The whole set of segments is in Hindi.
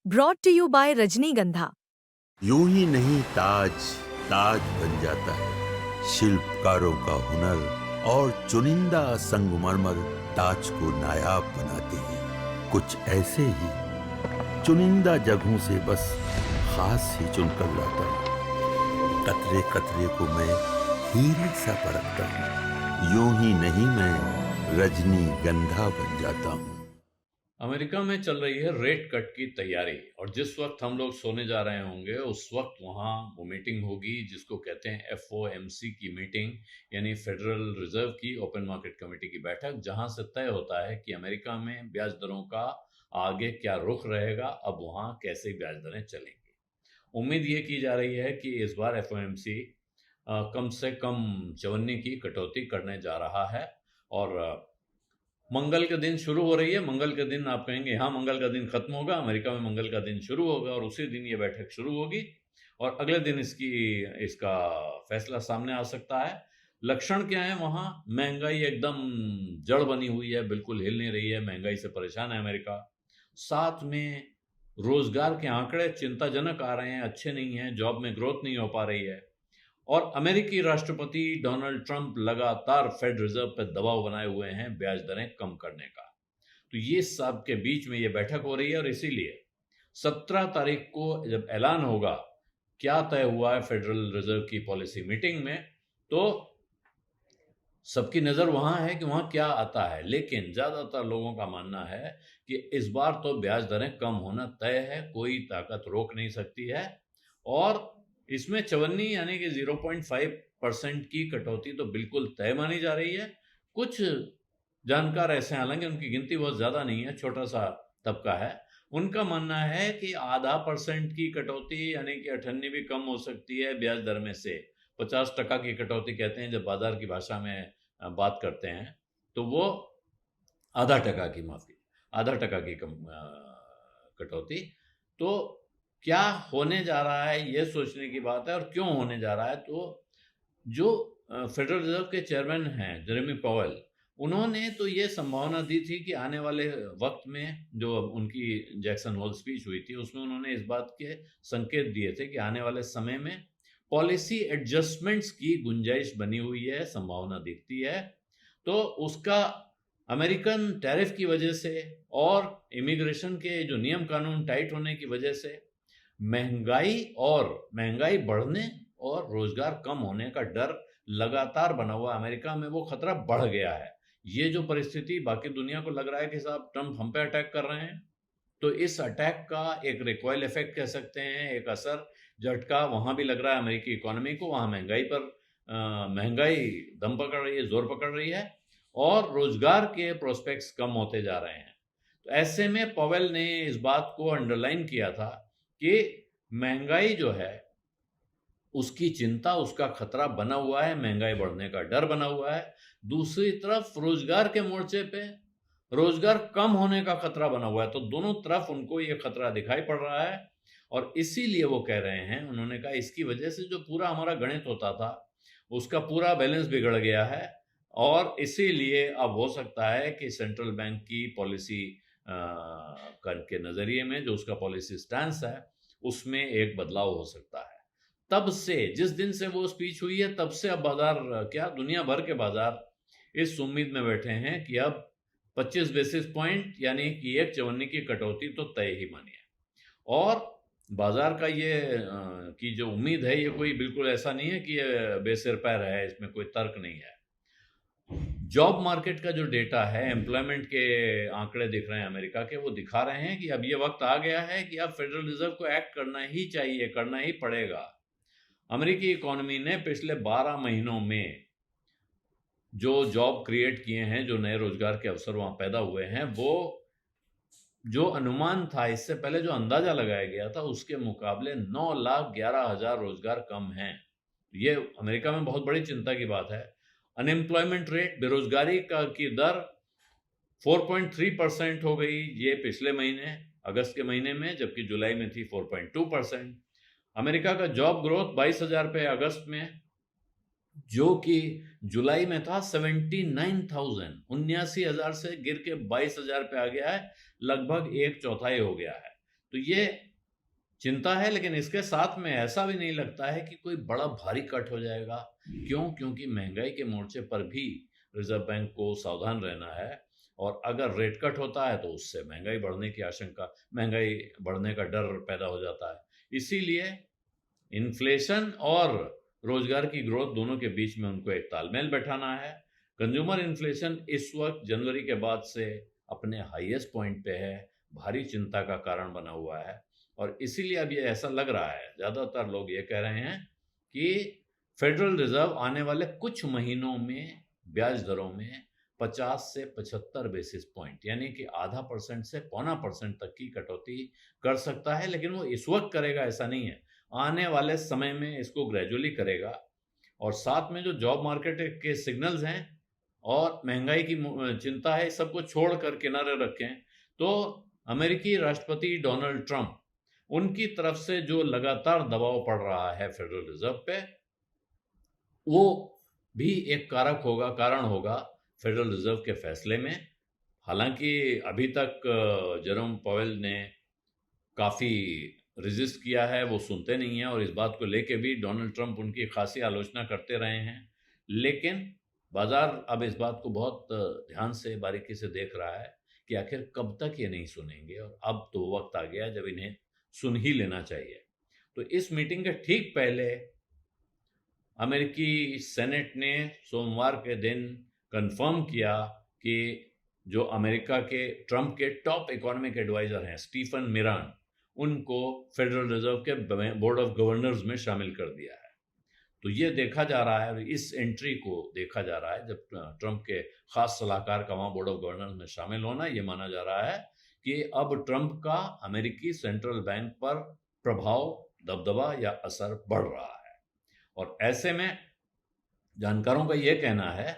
ब्रॉट टू यू बाय रजनीगंधा। यूं ही नहीं ताज ताज बन जाता है। शिल्पकारों का हुनर और चुनिंदा संगमरमर ताज को नायाब बनाते हैं। कुछ ऐसे ही चुनिंदा जगहों से बस खास ही चुनकर लाता हूँ। कतरे कतरे को मैं हीरे सा परखता हूँ। यूं ही नहीं मैं रजनीगंधा बन जाता हूँ। अमेरिका में चल रही है रेट कट की तैयारी और जिस वक्त हम लोग सोने जा रहे होंगे उस वक्त वहाँ वो मीटिंग होगी जिसको कहते हैं FOMC की मीटिंग, यानी फेडरल रिजर्व की ओपन मार्केट कमेटी की बैठक, जहाँ से तय होता है कि अमेरिका में ब्याज दरों का आगे क्या रुख रहेगा, अब वहाँ कैसे ब्याज दरें चलेंगी। उम्मीद ये की जा रही है कि इस बार FOMC कम से कम चवन्नी की कटौती करने जा रहा है और मंगल के दिन शुरू हो रही है। मंगल के दिन आप कहेंगे यहाँ मंगल का दिन खत्म होगा, अमेरिका में मंगल का दिन शुरू होगा और उसी दिन ये बैठक शुरू होगी और अगले दिन इसका फैसला सामने आ सकता है। लक्षण क्या है वहाँ? महंगाई एकदम जड़ बनी हुई है, बिल्कुल हिल नहीं रही है, महंगाई से परेशान है अमेरिका। साथ में रोजगार के आंकड़े चिंताजनक आ रहे हैं, अच्छे नहीं हैं, जॉब में ग्रोथ नहीं हो पा रही है और अमेरिकी राष्ट्रपति डोनाल्ड ट्रंप लगातार फेड रिजर्व पर दबाव बनाए हुए हैं ब्याज दरें कम करने का। तो ये सब के बीच में ये बैठक हो रही है और इसीलिए 17 तारीख को जब ऐलान होगा क्या तय हुआ है फेडरल रिजर्व की पॉलिसी मीटिंग में, तो सबकी नज़र वहाँ है कि वहाँ क्या आता है। लेकिन ज़्यादातर लोगों का मानना है कि इस बार तो ब्याज दरें कम होना तय है, कोई ताकत रोक नहीं सकती है और इसमें चवन्नी यानी कि 0.5% की कटौती तो बिल्कुल तय मानी जा रही है। कुछ जानकार ऐसे हैं, हालांकि उनकी गिनती बहुत ज़्यादा नहीं है, छोटा सा तबका है, उनका मानना है कि आधा % की कटौती यानी कि 98 भी कम हो सकती है ब्याज दर में से। 50% की कटौती कहते हैं जब बाजार की भाषा में बात करते हैं, तो वो आधा टका की कटौती। तो क्या होने जा रहा है ये सोचने की बात है और क्यों होने जा रहा है। तो जो फेडरल रिजर्व के चेयरमैन हैं जेरेमी पावेल, उन्होंने तो ये संभावना दी थी कि आने वाले वक्त में जो उनकी जैक्सन होल स्पीच हुई थी उसमें उन्होंने इस बात के संकेत दिए थे कि आने वाले समय में पॉलिसी एडजस्टमेंट्स की गुंजाइश बनी हुई है, संभावना दिखती है। तो उसका अमेरिकन टैरिफ की वजह से और इमिग्रेशन के जो नियम कानून टाइट होने की वजह से महंगाई बढ़ने और रोजगार कम होने का डर लगातार बना हुआ अमेरिका में, वो खतरा बढ़ गया है। ये जो परिस्थिति बाकी दुनिया को लग रहा है कि साहब ट्रंप हम पे अटैक कर रहे हैं, तो इस अटैक का एक रिकॉइल इफेक्ट कह सकते हैं, एक असर झटका वहां भी लग रहा है अमेरिकी इकोनॉमी को। वहां महंगाई दम पकड़ रही है, जोर पकड़ रही है और रोजगार के प्रोस्पेक्ट्स कम होते जा रहे हैं। तो ऐसे में पवेल ने इस बात को अंडरलाइन किया था कि महंगाई जो है उसकी चिंता, उसका खतरा बना हुआ है, महंगाई बढ़ने का डर बना हुआ है। दूसरी तरफ रोजगार के मोर्चे पे रोजगार कम होने का खतरा बना हुआ है। तो दोनों तरफ उनको ये खतरा दिखाई पड़ रहा है और इसीलिए वो कह रहे हैं, उन्होंने कहा इसकी वजह से जो पूरा हमारा गणित होता था उसका पूरा बैलेंस बिगड़ गया है और इसीलिए अब हो सकता है कि सेंट्रल बैंक की पॉलिसी के नजरिए में जो उसका पॉलिसी स्टैंस है उसमें एक बदलाव हो सकता है। तब से, जिस दिन से वो स्पीच हुई है, तब से अब बाजार क्या दुनिया भर के बाजार इस उम्मीद में बैठे हैं कि अब 25 बेसिस पॉइंट यानी कि एक चवन्नी की कटौती तो तय ही मानिए। और बाजार का ये की जो उम्मीद है ये कोई बिल्कुल ऐसा नहीं है कि ये बेसिर पैर है, इसमें कोई तर्क नहीं है। जॉब मार्केट का जो डेटा है, एम्प्लॉयमेंट के आंकड़े दिख रहे हैं अमेरिका के, वो दिखा रहे हैं कि अब ये वक्त आ गया है कि अब फेडरल रिजर्व को एक्ट करना ही चाहिए, करना ही पड़ेगा। अमेरिकी इकोनॉमी ने पिछले 12 महीनों में जो जॉब क्रिएट किए हैं, जो नए रोजगार के अवसर वहां पैदा हुए हैं, वो जो अनुमान था, इससे पहले जो अंदाजा लगाया गया था उसके मुकाबले 9,11,000 रोजगार कम हैं। ये अमेरिका में बहुत बड़ी चिंता की बात है। अनएम्प्लॉयमेंट रेट, बेरोजगारी की दर 4.3% हो गई ये पिछले महीने अगस्त के महीने में, जबकि जुलाई में थी 4.2%। अमेरिका का जॉब ग्रोथ 22,000 पे अगस्त में, जो कि जुलाई में था 79,000, 79,000 से गिर के 22,000 पे आ गया है, लगभग एक चौथाई हो गया है। तो ये चिंता है, लेकिन इसके साथ में ऐसा भी नहीं लगता है कि कोई बड़ा भारी कट हो जाएगा। क्यों? क्योंकि महंगाई के मोर्चे पर भी रिजर्व बैंक को सावधान रहना है, और अगर रेट कट होता है तो उससे महंगाई बढ़ने की आशंका, महंगाई बढ़ने का डर पैदा हो जाता है। इसीलिए इन्फ्लेशन और रोजगार की ग्रोथ दोनों के बीच में उनको एक तालमेल बैठाना है। कंज्यूमर इन्फ्लेशन इस वक्त जनवरी के बाद से अपने हाईएस्ट पॉइंट पे है, भारी चिंता का कारण बना हुआ है, और इसीलिए अब ये ऐसा लग रहा है, ज़्यादातर लोग ये कह रहे हैं कि फेडरल रिजर्व आने वाले कुछ महीनों में ब्याज दरों में 50 से 75 बेसिस पॉइंट, यानी कि आधा % से 0.25% तक की कटौती कर सकता है। लेकिन वो इस वक्त करेगा ऐसा नहीं है, आने वाले समय में इसको ग्रेजुअली करेगा। और साथ में जो जॉब मार्केट के सिग्नल्स हैं और महंगाई की चिंता है, सबको छोड़कर किनारे रखें तो अमेरिकी राष्ट्रपति डोनाल्ड ट्रंप, उनकी तरफ से जो लगातार दबाव पड़ रहा है फेडरल रिजर्व पे, वो भी एक कारण होगा फेडरल रिजर्व के फैसले में। हालांकि अभी तक जेरोम पावेल ने काफ़ी रेजिस्ट किया है, वो सुनते नहीं हैं, और इस बात को लेके भी डोनाल्ड ट्रंप उनकी खासी आलोचना करते रहे हैं। लेकिन बाजार अब इस बात को बहुत ध्यान से, बारीकी से देख रहा है कि आखिर कब तक ये नहीं सुनेंगे, और अब तो वक्त आ गया जब इन्हें सुन ही लेना चाहिए। तो इस मीटिंग के ठीक पहले अमेरिकी सेनेट ने सोमवार के दिन कंफर्म किया कि जो अमेरिका के ट्रंप के टॉप इकोनॉमिक एडवाइजर हैं स्टीफन मिरान, उनको फेडरल रिजर्व के बोर्ड ऑफ गवर्नर्स में शामिल कर दिया है। तो ये देखा जा रहा है, इस एंट्री को देखा जा रहा है, जब ट्रंप के खास सलाहकार का वहाँ बोर्ड ऑफ गवर्नर्स में शामिल होना, ये माना जा रहा है कि अब ट्रंप का अमेरिकी सेंट्रल बैंक पर प्रभाव, दबदबा या असर बढ़ रहा है। और ऐसे में जानकारों का ये कहना है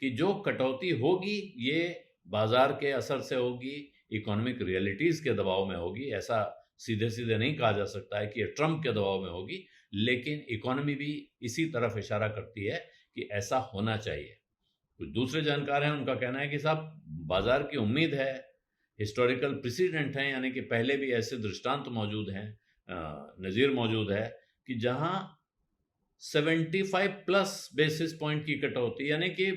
कि जो कटौती होगी ये बाजार के असर से होगी, इकोनॉमिक रियलिटीज के दबाव में होगी। ऐसा सीधे सीधे नहीं कहा जा सकता है कि ये ट्रंप के दबाव में होगी, लेकिन इकोनॉमी भी इसी तरफ इशारा करती है कि ऐसा होना चाहिए। कुछ दूसरे जानकार हैं, उनका कहना है कि साहब बाजार की उम्मीद है, हिस्टोरिकल प्रेसिडेंट हैं, यानी कि पहले भी ऐसे दृष्टांत मौजूद हैं, नज़ीर मौजूद है कि जहां 75+ बेसिस पॉइंट की कटौती, यानी कि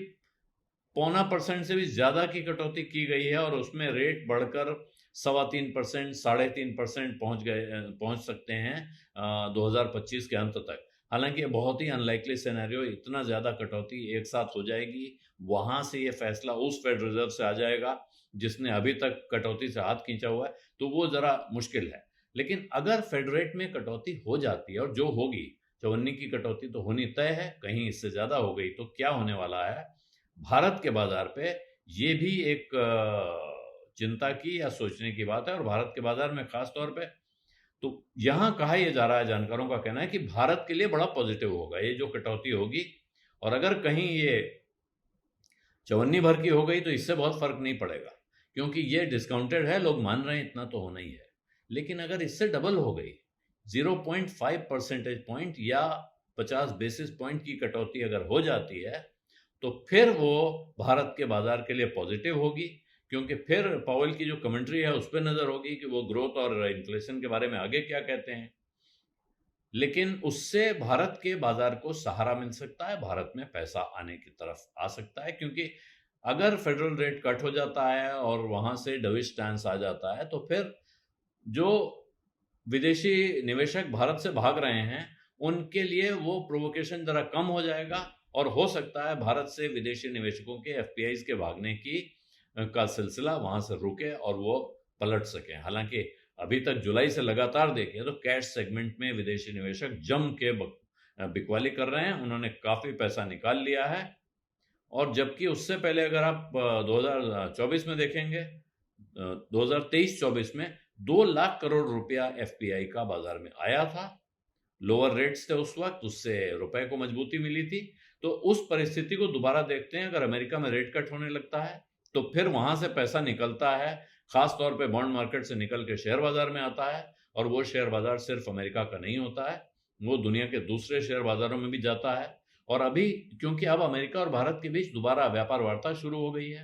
0.25% से भी ज़्यादा की कटौती की गई है, और उसमें रेट बढ़कर 3.25%, 3.5% पहुंच सकते हैं 2025 के अंत तक। हालांकि ये बहुत ही अनलाइकली सिनेरियो, इतना ज़्यादा कटौती एक साथ हो जाएगी, वहाँ से ये फैसला उस फेडरल रिजर्व से आ जाएगा जिसने अभी तक कटौती से हाथ खींचा हुआ है, तो वो ज़रा मुश्किल है। लेकिन अगर फेड रेट में कटौती हो जाती है, और जो होगी 54 की कटौती तो होनी तय है, कहीं इससे ज़्यादा हो गई तो क्या होने वाला है भारत के बाजार पे, ये भी एक चिंता की या सोचने की बात है। और भारत के बाजार में खास तौर पे तो यहाँ कहा यह जा रहा है, जानकारों का कहना है कि भारत के लिए बड़ा पॉजिटिव होगा ये जो कटौती होगी, और अगर कहीं ये 54 भर की हो गई तो इससे बहुत फर्क नहीं पड़ेगा, क्योंकि ये डिस्काउंटेड है, लोग मान रहे हैं इतना तो होना ही है। लेकिन अगर इससे डबल हो गई, 0.5 परसेंटेज पॉइंट या 50 बेसिस पॉइंट की कटौती अगर हो जाती है, तो फिर वो भारत के बाजार के लिए पॉजिटिव होगी, क्योंकि फिर पावेल की जो कमेंट्री है उस पर नजर होगी कि वो ग्रोथ और इन्फ्लेशन के बारे में आगे क्या कहते हैं। लेकिन उससे भारत के बाजार को सहारा मिल सकता है, भारत में पैसा आने की तरफ आ सकता है, क्योंकि अगर फेडरल रेट कट हो जाता है और वहां से डविश स्टैंस आ जाता है, तो फिर जो विदेशी निवेशक भारत से भाग रहे हैं उनके लिए वो प्रोवोकेशन जरा कम हो जाएगा, और हो सकता है भारत से विदेशी निवेशकों के एफपीआईज के भागने का सिलसिला वहां से रुके और वो पलट सकें। हालांकि अभी तक जुलाई से लगातार देखें तो कैश सेगमेंट में विदेशी निवेशक जम के बिकवाली कर रहे हैं, उन्होंने काफी पैसा निकाल लिया है। और जबकि उससे पहले अगर आप 2024 में देखेंगे, 2023-24 में 2 लाख करोड़ रुपया एफपीआई का बाजार में आया था। लोअर रेट्स थे उस वक्त, उससे रुपए को मजबूती मिली थी। तो उस परिस्थिति को दोबारा देखते हैं, अगर अमेरिका में रेट कट होने लगता है तो फिर वहां से पैसा निकलता है, खास तौर पे बॉन्ड मार्केट से निकल के शेयर बाजार में आता है, और वो शेयर बाजार सिर्फ अमेरिका का नहीं होता है, वो दुनिया के दूसरे शेयर बाजारों में भी जाता है। और अभी क्योंकि अब अमेरिका और भारत के बीच दोबारा व्यापार वार्ता शुरू हो गई है,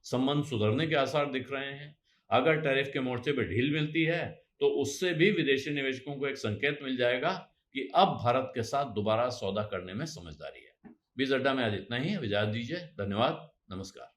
संबंध सुधरने के आसार दिख रहे हैं। अगर टैरिफ के मोर्चे पे ढील मिलती है तो उससे भी विदेशी निवेशकों को एक संकेत मिल जाएगा कि अब भारत के साथ दोबारा सौदा करने में समझदारी है। बीज अड्डा में आज इतना ही। इजाजत दीजिए। धन्यवाद। नमस्कार।